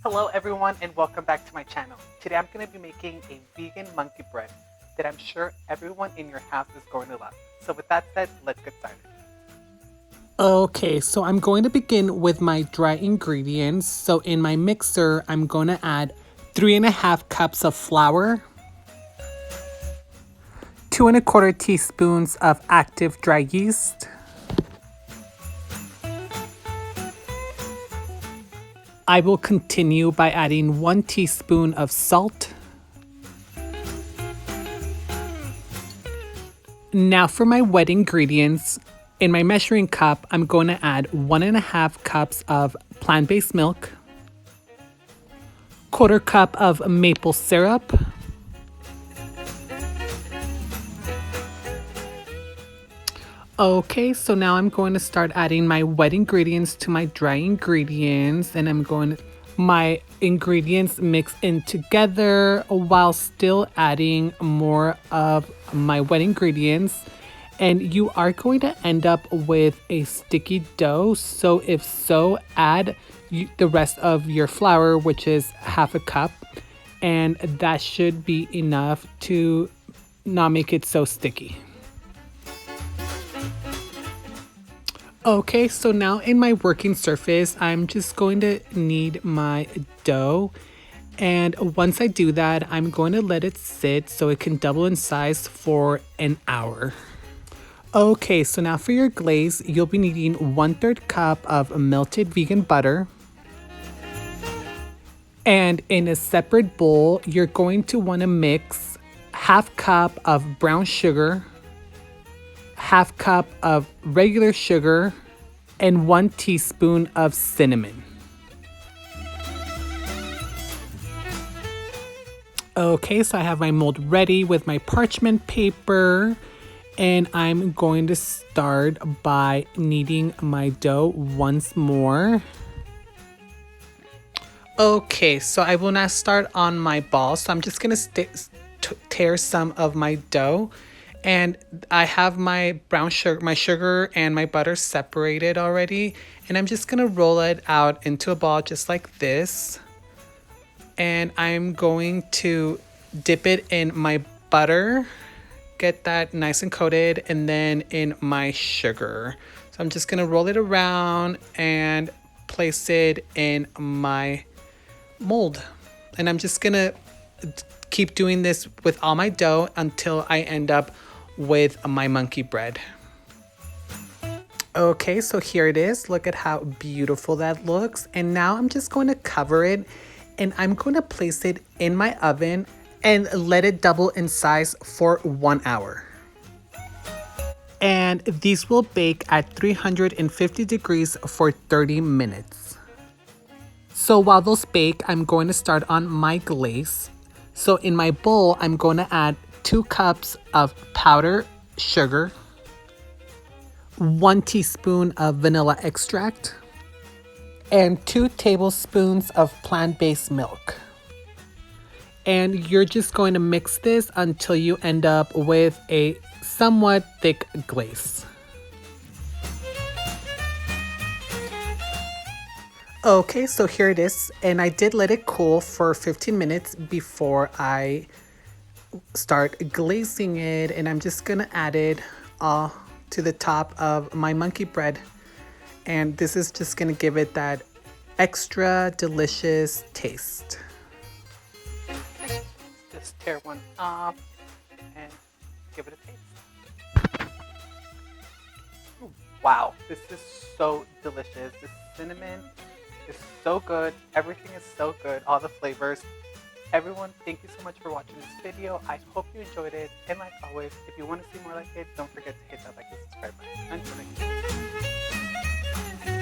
Hello everyone and welcome back to my channel. Today I'm going to be making a vegan monkey bread that I'm sure everyone in your house is going to love. So with that said, let's get started. Okay, so I'm going to begin with my dry ingredients. So in my mixer, I'm going to add 3.5 cups of flour, 2.25 teaspoons of active dry yeast, I will continue by adding 1 teaspoon of salt. Now for my wet ingredients, in my measuring cup, I'm going to add 1.5 cups of plant-based milk, 1/4 cup of maple syrup, Okay, so now I'm going to start adding my wet ingredients to my dry ingredients, and my ingredients mix in together while still adding more of my wet ingredients. And you are going to end up with a sticky dough. So if so, add the rest of your flour, which is 1/2 cup, and that should be enough to not make it so sticky. Okay, so now in my working surface, I'm just going to knead my dough. And once I do that, I'm going to let it sit so it can double in size for an hour. Okay, so now for your glaze, you'll be needing 1/3 cup of melted vegan butter. And in a separate bowl, you're going to want to mix 1/2 cup of brown sugar, 1/2 cup of regular sugar, and 1 teaspoon of cinnamon. Okay, so I have my mold ready with my parchment paper, and I'm going to start by kneading my dough once more. Okay, so I will now start on my ball. So I'm just going to tear some of my dough. And I have my brown sugar, my sugar and my butter separated already. And I'm just going to roll it out into a ball just like this. And I'm going to dip it in my butter, get that nice and coated, and then in my sugar. So I'm just going to roll it around and place it in my mold. And I'm just going to keep doing this with all my dough until I end up with my monkey bread. Okay, so here it is. Look at how beautiful that looks. And now I'm just going to cover it, and I'm going to place it in my oven and let it double in size for 1 hour. And these will bake at 350 degrees for 30 minutes. So while those bake, I'm going to start on my glaze. So in my bowl, I'm going to add 2 cups of powdered sugar, 1 teaspoon of vanilla extract, and 2 tablespoons of plant-based milk. And you're just going to mix this until you end up with a somewhat thick glaze. Okay, so here it is, and I did let it cool for 15 minutes before I start glazing it, and I'm just gonna add it all to the top of my monkey bread, and this is just gonna give it that extra delicious taste. Just tear one off and give it a taste. Ooh, wow, this is so delicious. The cinnamon is so good. Everything is so good. All the flavors. Everyone, thank you so much for watching this video. I hope you enjoyed it. And like always, if you want to see more like it, don't forget to hit that like and subscribe button. Until next time.